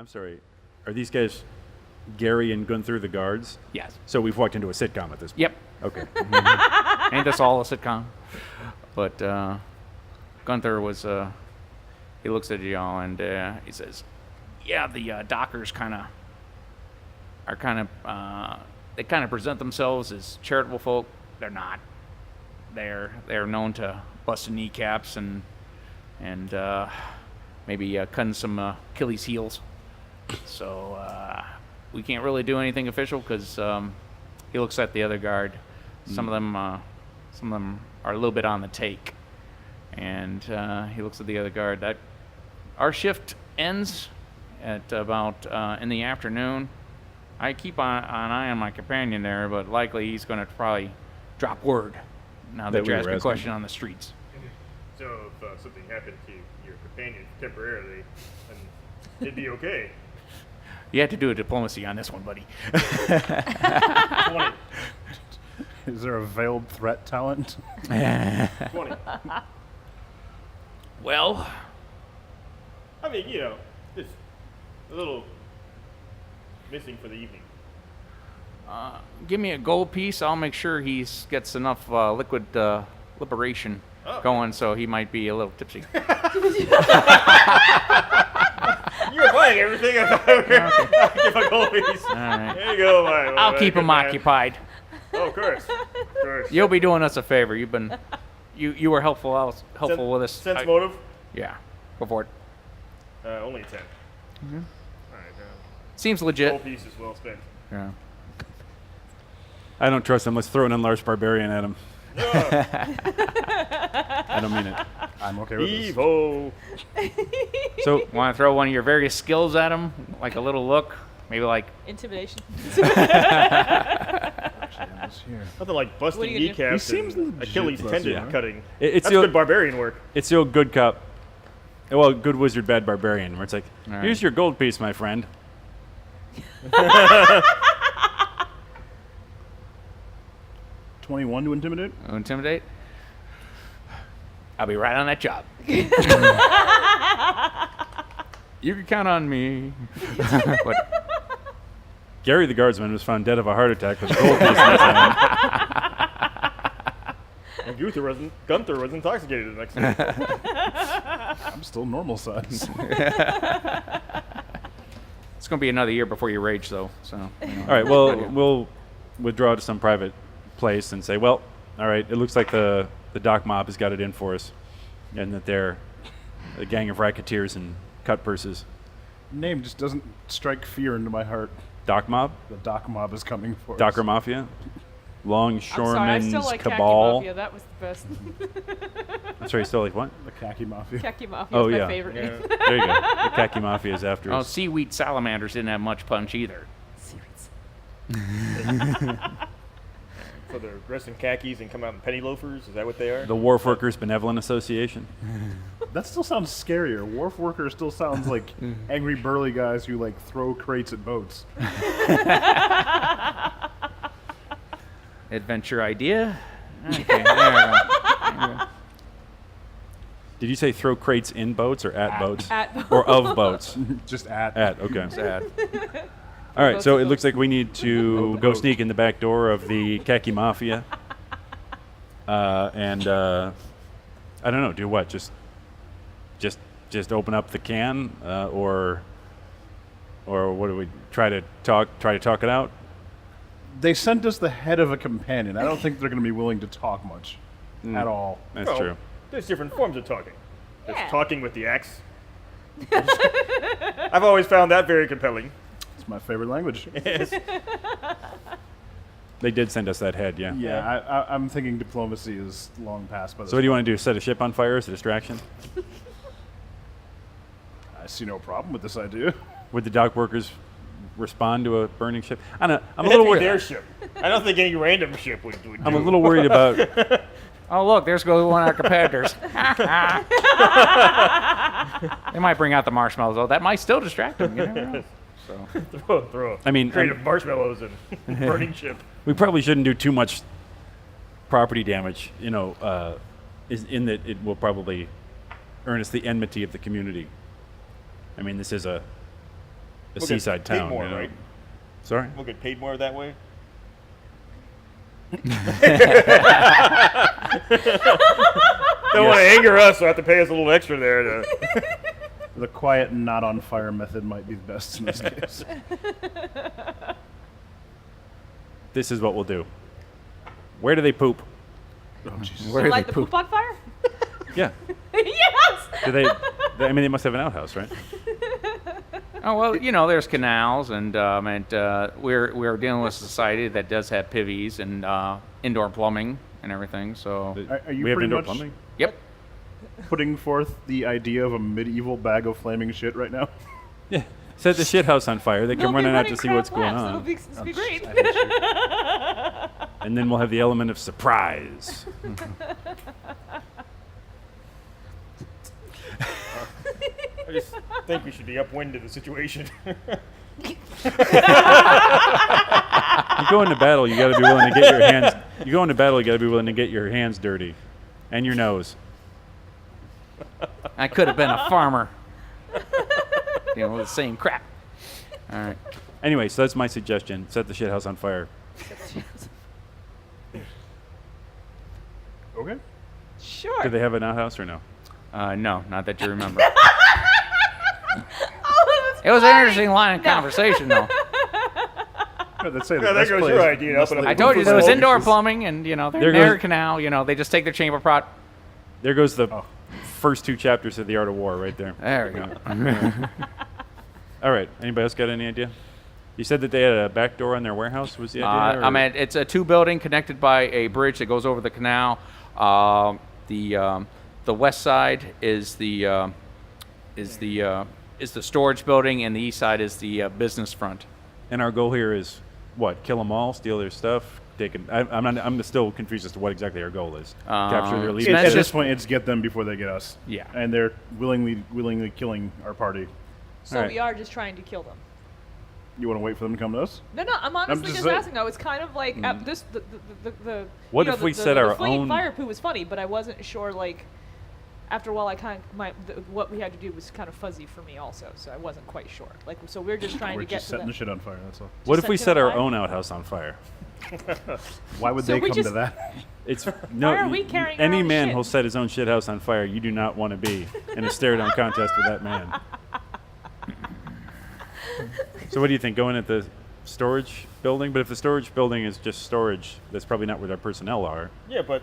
I'm sorry. Are these guys Gary and Gunther the guards? Yes. So we've walked into a sitcom at this point. Yep. Okay. Ain't this all a sitcom? But Gunther was, he looks at y'all and he says, yeah, the dockers they kind of present themselves as charitable folk. They're not. They're known to busting kneecaps and maybe cutting some Achilles heels. So we can't really do anything official because he looks at the other guard. Some of them are a little bit on the take, and he looks at the other guard. That our shift ends at about in the afternoon. I keep an eye on my companion there, but likely he's going to probably drop word now that you're asking a question on the streets. So if something happened to your companion temporarily, then it'd be okay. You have to do a diplomacy on this one, buddy. 20. Is there a veiled threat talent? 20. Well, I mean, just a little missing for the evening. give me a gold piece. I'll make sure he gets enough liquid liberation going, so he might be a little tipsy. You're buying everything. I'll give a gold piece. All right. There you go. I'll keep him occupied. Oh, of course. Of course. You'll be doing us a favor. You were helpful with us. Sense motive? Yeah. Go for it. Only 10. Mm-hmm. All right. Seems legit. Gold piece is well spent. Yeah. I don't trust him. Let's throw an enlarged barbarian at him. I don't mean it. I'm okay with this. Evo. So, want to throw one of your various skills at him? Like a little look? Maybe like... Intimidation. Nothing like busting you gonna do? kneecaps He seems and legit, Achilles though, tendon yeah. cutting. It's That's the good barbarian work. It's the old good cop. Well, good wizard, bad barbarian. Where it's like, All right. here's your gold piece, my friend. 21 to intimidate? Intimidate? I'll be right on that job. You can count on me. But Gary the guardsman was found dead of a heart attack with a gold piece in his hand. And Gunther was intoxicated the next day. I'm still normal size. it's going to be another year before you rage, though. So. All right, well, we'll withdraw to some private place and say, well, all right, it looks like the dock mob has got it in for us, and that they're a gang of racketeers and cut purses. Name just doesn't strike fear into my heart. Dock mob? The dock mob is coming for Docker us. Mafia? I'm sorry, I Longshoremen's still like Cabal? Khaki Mafia. That was the best. I'm sorry, you still like what? The khaki mafia. Khaki Mafia Oh, is yeah. my favorite name. There you go. The Khaki Mafia is after Oh, us. seaweed salamanders didn't have much punch either. So they're dressed in khakis and come out in penny loafers? Is that what they are? The Wharf Workers Benevolent Association. That still sounds scarier. Wharf worker still sounds like angry burly guys who like throw crates at boats. Adventure idea. Okay, there we go. Did you say throw crates in boats or at boats? At Or of boats? Just at. Okay. Sad. All right, so it looks like we need to go sneak in the back door of the Khaki Mafia. And I don't know, do what? Just open up the can, or what do we try to talk it out? They sent us the head of a companion. I don't think they're going to be willing to talk much at all. That's Well, true. There's different forms of talking. There's Yeah. talking with the axe. I've always found that very compelling. It's my favorite language. Yes. They did send us that head, yeah. Yeah, I'm thinking diplomacy is long past by this So what do you want to do? Set a ship on fire as a distraction? I see no problem with this idea. Would the dock workers respond to a burning ship? I don't know. I'm a It'd little be their worried. ship. I don't think any random ship would do. I'm a little worried about. Oh, look, there's goes one of our competitors. They might bring out the marshmallows, though. That might still distract them. You never know. So. throw. I mean, Creative marshmallows and burning ship. we probably shouldn't do too much property damage. Is in that it will probably earn us the enmity of the community. I mean, this is a We'll get seaside paid town. more, you know? right? Sorry. We'll get paid more that way. Don't want to anger us, so have to pay us a little extra there. To The quiet, not on fire method might be best in this case. This is what we'll do. Where do they poop? Oh, Jesus. Where do Light they the poop on fire? Yeah. Yes! Do they? I mean, they must have an outhouse, right? Oh well, there's canals, and we're dealing with a society that does have pivies and indoor plumbing and everything. So Are you we have pretty indoor much plumbing. yep. putting forth the idea of a medieval bag of flaming shit right now? Yeah. Set the shit house on fire. They They'll come be running out running to see what's crab going laps. on, It'll be great. I hate you. and then we'll have the element of surprise. I just think we should be upwind of the situation. You go into battle, you got to be willing to get your hands. You go into battle, you got to be willing to get your hands dirty, and your nose. I could have been a farmer. The same crap. All right. Anyway, so that's my suggestion. Set the shit house on fire. Okay. Sure. Do they have an outhouse or no? No, not that you remember. Oh, that's It was an funny. interesting line of conversation, though. Let's say Yeah, the there best goes place your idea, must up in a- I told you there was Oh, indoor Jesus. plumbing, and they're There near a goes- canal. They just take their chamber pot. There goes the Oh. first two chapters of The Art of War right there. There we go. All right. Anybody else got any idea? You said that they had a back door on their warehouse. Was the idea? or- It's a two-building connected by a bridge that goes over the canal. The west side is the storage building, and the east side is the business front. And our goal here is what? Kill them all, steal their stuff, take it. I'm still confused as to what exactly our goal is. Capture their it's leaders. meant At to- this point, it's get them before they get us. Yeah. And they're willingly killing our party. So Alright. we are just trying to kill them. You want to wait for them to come to us? No, I'm honestly just just saying. asking. I was kind of like at this the What you know, if we the, set the our fleeing own- fire poo was funny, but I wasn't sure like. After a while, I kind of what we had to do was kind of fuzzy for me also, so I wasn't quite sure. Like, so we're just trying We're to get just to setting the. the shit on fire, that's all. What if set we it set on our fire? own outhouse on fire? Why would So they we come to just- that? It's no. Why are we carrying our any own man shit? who'll set his own shit house on fire, you do not want to be in a stare-down contest with that man. So what do you think? Going at the storage building? But if the storage building is just storage, that's probably not where their personnel are. Yeah, but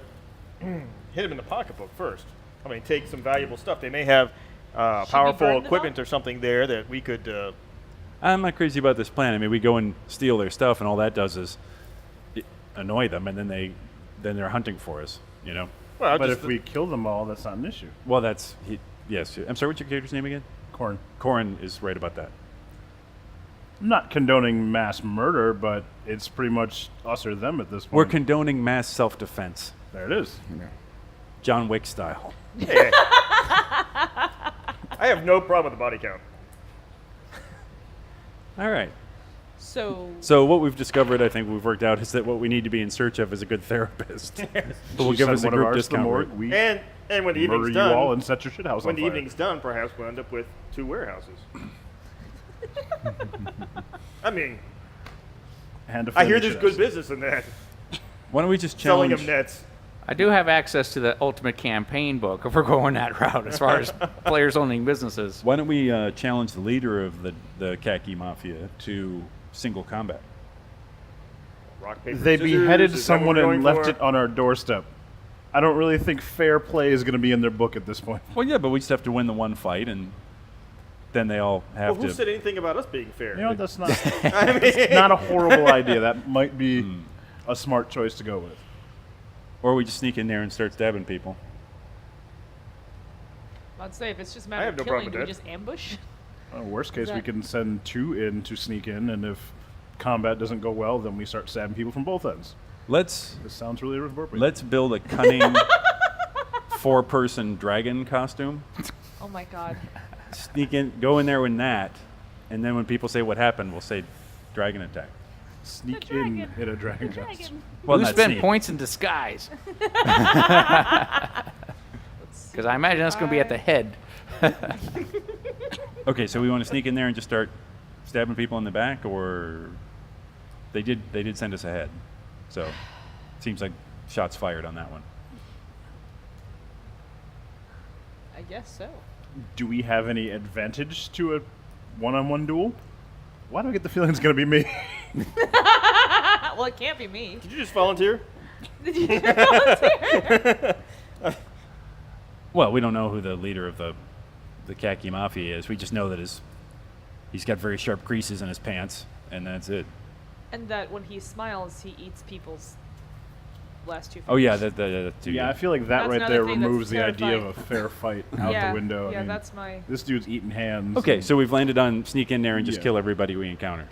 hit them in the pocketbook first. I mean, take some valuable stuff. They may have powerful burn it equipment all? or something there that we could. I'm not crazy about this plan. I mean, we go and steal their stuff, and all that does is annoy them, and then they're hunting for us. You know. Well, But just if we kill them all, that's not an issue. Well, yes. I'm sorry. What's your character's name again? Corn. Corin is right about that. I'm not condoning mass murder, but it's pretty much us or them at this point. We're condoning mass self-defense, There it is. John Wick style. Hey. I have no problem with the body count. All right. So So what we've discovered, I think we've worked out, is that what we need to be in search of is a good therapist who will You give send us a one of group ours to the discount morgue, rate. we And when the murder evening's you all done, and set your shit house when on the fire. evening's done, perhaps we'll end up with 2 warehouses. I mean, Hand to I hear finish there's it good us. business in that. Why don't we just Selling challenge? them nets. I do have access to the Ultimate Campaign book if we're going that route as far as players owning businesses. Why don't we challenge the leader of the Khaki Mafia to single combat? Rock, paper, They scissors, beheaded is that someone what we're and going left for? it on our doorstep. I don't really think fair play is going to be in their book at this point. Well, yeah, but we just have to win the one fight, and then they all Well, have who to. said anything about us being fair? You know, that's not I mean, it's not a horrible idea. That might be a smart choice to go with. Or we just sneak in there and start stabbing people. I'd say if it's just a I matter have of no killing, problem do we with just ambush? Worst case, we that- can send 2 in to sneak in, and if combat doesn't go well, then we start stabbing people from both ends. Let's This sounds really appropriate. let's build a cunning 4-person dragon costume. Oh my god. Sneak in, go in there with that, and then when people say what happened, we'll say dragon attack. sneak The in dragon. in a dragon Dragon. costume. Well, Who not spent sneak. points in disguise? Because I imagine that's going to be at the head. Okay, so we want to sneak in there and just start stabbing people in the back, or they did send us ahead. So it seems like shots fired on that one. I guess so. Do we have any advantage to a one-on-one duel? Why do I get the feeling it's going to be me? Well, it can't be me. Did you just volunteer? Did you volunteer? Well, we don't know who the leader of the khaki mafia is. We just know that he's got very sharp creases in his pants, and that's it. And that when he smiles, he eats people's last two fingers. Oh yeah, that too. Yeah, I feel like that That's right another there thing that's removes the idea of terrifying. a fair fight out Yeah, the window. I yeah, mean, that's my... This dude's eating hands. Okay, and- so we've landed on sneak in there and just Yeah. kill everybody we encounter.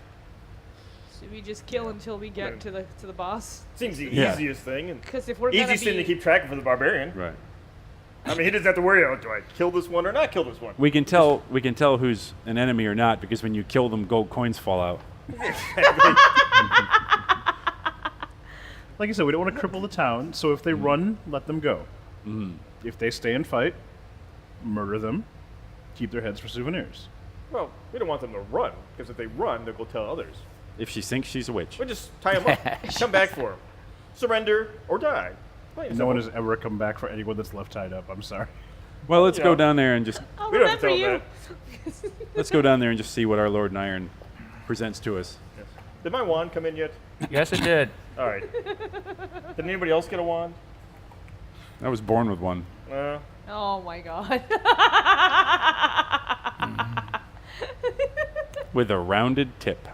Should we just kill until we get to the boss? Seems the Yeah. easiest thing, and Because if we're gonna easiest be... thing to keep track of for the barbarian. Right. I mean, he doesn't have to worry about, do I kill this one or not kill this one? We can tell who's an enemy or not because when you kill them, gold coins fall out. Like I said, we don't want to cripple the town, so if they run, let them go. If they stay and fight, murder them, keep their heads for souvenirs. Well, we don't want them to run, because if they run, they'll go tell others. If she sinks, she's a witch. We'll just tie them up, come back for them. Surrender or die. Plain and No one simple. has ever come back for anyone that's left tied up. I'm sorry. Well, let's You go know. down there and just I'll We don't have to remember tell you. let's go down there and just see what our Lord in Iron presents to us. Yes. Did my wand come in yet? Yes, it did. All right. Did anybody else get a wand? I was born with one. Oh my god. With a rounded tip.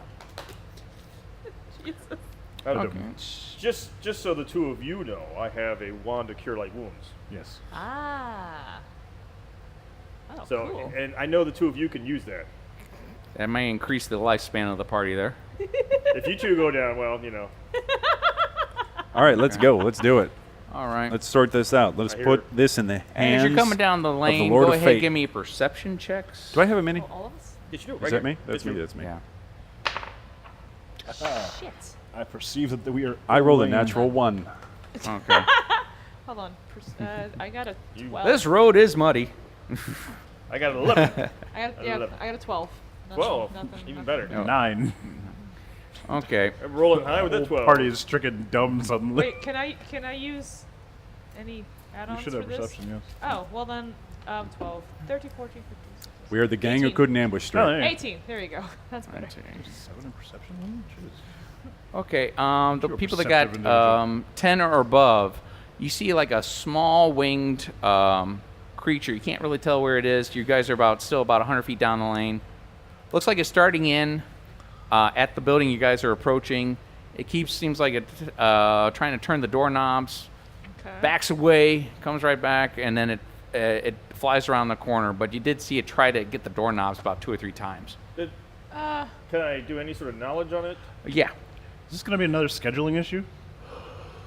Jesus. Okay. Just so the two of you know, I have a wand to cure light wounds. Yes. Ah. Oh, So, cool. and I know the two of you can use that. That may increase the lifespan of the party there. If you two go down, well, you know. All right, let's go. Let's do it. All right. Let's sort this out. Let's I hear put it. this in the hands. As you're coming down the lane, Lord go of ahead Fate. and give me perception checks. Do I have a mini? Oh, all of us? Yes, you do. Is right that here. me? That's Yes, you me. do. That's me. Yeah. Shit. I perceive that we are. I rolled a lane. natural 1. Okay. Hold on. I got a 12. This road is muddy. I got an 11. I got, yeah, I got a 12. Nothing, 12. Nothing, Even nothing. better. No. 9. Okay. I'm rolling high with that 12. Party is stricken dumb suddenly. Wait, can I use any You add-ons should for have this? perception, yes. Oh, well then, 12, 13, 14, 15, 16, We are the gang who 18. couldn't ambush Oh, straight. there you go. 18. There you go. That's better. 7 in perception? Jeez. Okay. The You're a people that perceptive got individual. 10 or above, you see like a small winged creature. You can't really tell where it is. You guys are still about 100 feet down the lane. Looks like it's starting in at the building you guys are approaching. It seems like it trying to turn the doorknobs. Okay. Backs away, comes right back, and then it flies around the corner. But you did see it try to get the doorknobs about 2 or 3 times. Can I do any sort of knowledge on it? Yeah. Is this going to be another scheduling issue?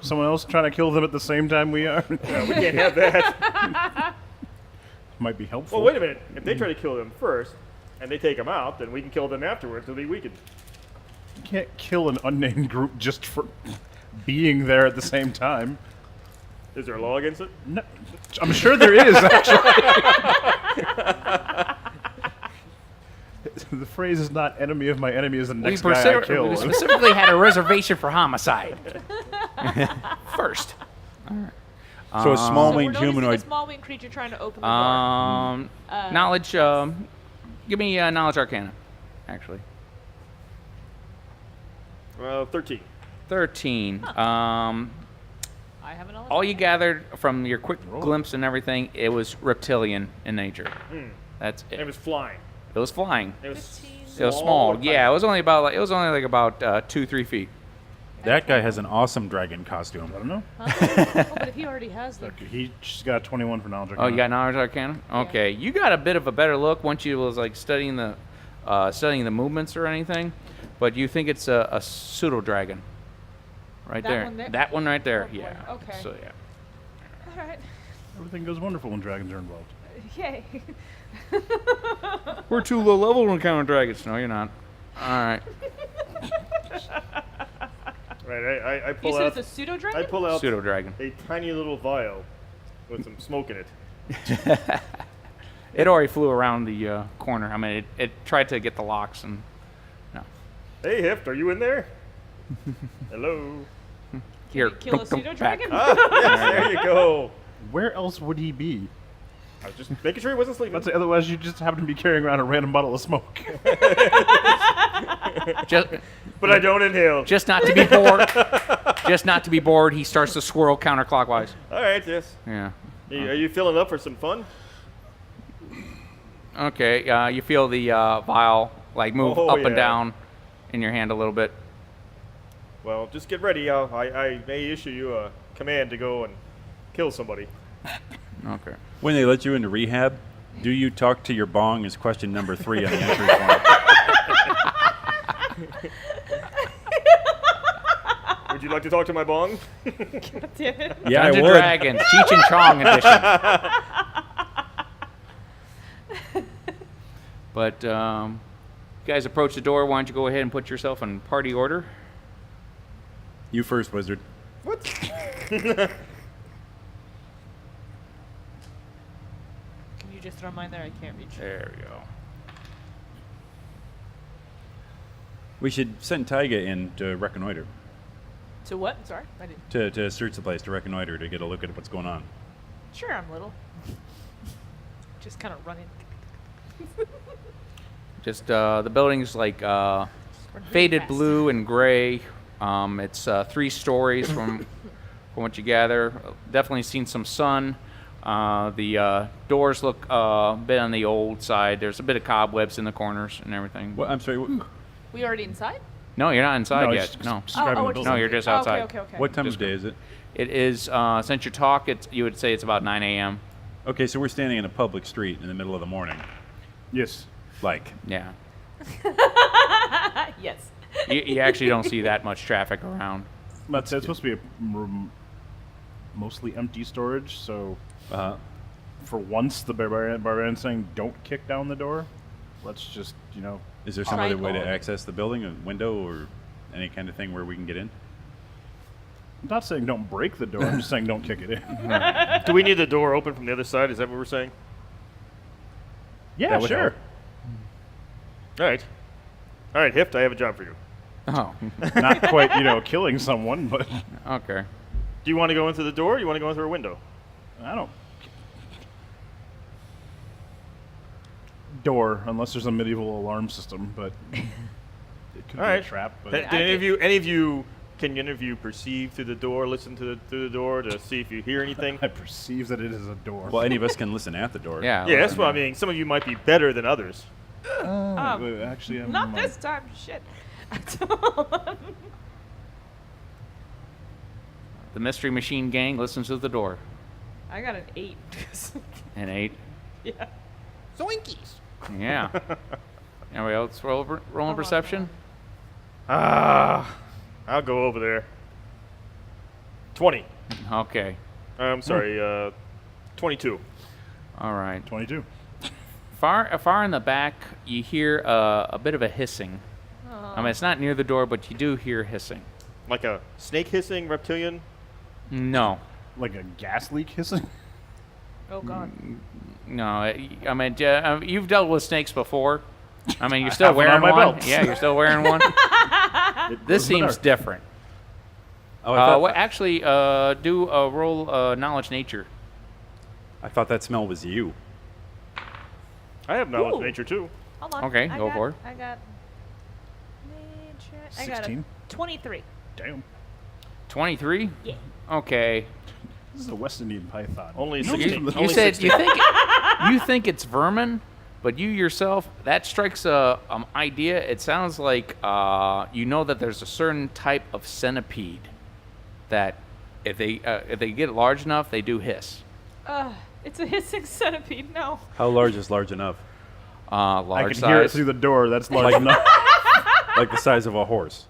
Someone else trying to kill them at the same time we are? No, we can't have that. Might be helpful. Well, wait a minute. If they try to kill them first, and they take them out, then we can kill them afterwards. They'll be weakened. You can't kill an unnamed group just for being there at the same time. Is there a law against it? No, I'm sure there is, actually. The phrase is not enemy of my enemy is the next guy I kill. we specifically had a reservation for homicide. First. So a small So we're winged noticing humanoid. a small winged creature trying to open the door. Knowledge. Give me knowledge arcana, actually. 13. 13. I have a knowledge. All you gathered from your quick glimpse and everything, it was reptilian in nature. That's it. And it was flying. It was flying. It was 15. It was small. or Yeah, it was only about about 2-3 feet. That guy has an awesome dragon costume. I don't know. Oh, but if he already has them. He's got 21 for knowledge. Oh, you got knowledge arcana? Okay, you got a bit of a better look once you was like studying the movements or anything, but you think it's a pseudo dragon. Right That there. one there? That one right there. Oh, boy. Yeah. Okay. So yeah. All right. Everything goes wonderful when dragons are involved. Yay. We're too low level to encounter dragons. No, you're not. All right. Right, I You pull said out. it's a pseudo I dragon? pull out Pseudo dragon. a tiny little vial with some smoke in it. It already flew around the corner. I mean, it tried to get the locks and Hey, Hift, are you in there? Hello. Here, Kill a pseudo dragon? Yes, there you go. Where else would he be? I was just making sure he wasn't sleeping. Let's say otherwise you just happen to be carrying around a random bottle of smoke. just, But I don't inhale. just not to be bored. Just not to be bored. He starts to swirl counterclockwise. All right, yes. Yeah. Are you feeling up for some fun? Okay. You feel the vial like move Oh, up and yeah. down in your hand a little bit. Well, just get ready. I may issue you a command to go and kill somebody. Okay. When they let you into rehab, do you talk to your bong is question number 3 on the entry form. Would you like to talk to my bong? God damn it. Yeah, I Dungeon would. Dragons, Cheech and Chong edition. But you guys approach the door. Why don't you go ahead and put yourself in party order? You first, wizard. What? Can you just throw mine there? I can't reach it. There we go. We should send Taiga in to reconnoiter, To what? Sorry? I didn't. to search the place, to reconnoiter, to get a look at what's going on. Sure, I'm little. Just kind of running. Just the building's like faded blue and gray. It's 3 stories from what you gather. Definitely seen some sun. The doors look a bit on the old side. There's a bit of cobwebs in the corners and everything. What? I'm sorry. We already inside? No, you're not inside No, yet. it's No. describing the it's- building. No, you're just outside. Okay. What time of day is it? It is since your talk. You would say it's about 9 a.m. Okay, so we're standing in a public street in the middle of the morning. Yes. Like, Yeah. Yes. You actually don't see that much traffic around. But it's supposed to be a mostly empty storage, so for once the barbarian's saying don't kick down the door. Let's just, is there some Try other way to all of it. access the building, a window or any kind of thing where we can get in? I'm not saying don't break the door, I'm just saying don't kick it in. Do we need the door open from the other side? Is that what we're saying? Yeah, That would sure. help. All right. All right, Hift, I have a job for you. Oh. Not quite, killing someone, but Okay. Do you want to go in through the door or you want to go in through a window? I don't. Door, unless there's a medieval alarm system, but it could All be right. a trap. But Can any of you perceive through the door, listen through the door to see if you hear anything? I perceive that it is a door. Well, any of us can listen at the door. Yeah. Yeah, that's what I mean. Some of you might be better than others. Wait, actually, I'm Not this time. Shit. The Mystery Machine Gang listens to the door. I got an 8. An 8. Yeah. Zoinkies. Yeah. Anybody else rolling perception? I'll go over there. 20. Okay. I'm sorry, 22. All right. 22. Far in the back, you hear a bit of a hissing. I mean, it's not near the door, but you do hear hissing. Like a snake hissing reptilian? No. Like a gas leak hissing? Oh, God. No. I mean, you've dealt with snakes before. I mean, you're still have one wearing on my one. belt. Yeah, you're still wearing one. This seems different. Oh, I thought, Actually, do a roll knowledge nature. I thought that smell was you. I have knowledge Ooh. nature too. Hold on. Okay, I go got- for it. I got nature. I got a 16? 23. Damn. 23? Yeah. Okay. This is a West Indian python. Only No, 16. you You Only said 16. you think it's vermin, but you yourself, that strikes a idea. It sounds like you know that there's a certain type of centipede that if they get large enough, they do hiss. It's a hissing centipede. No. How large is large enough? I Large can hear it size. through the door. That's large enough. Like the size of a horse.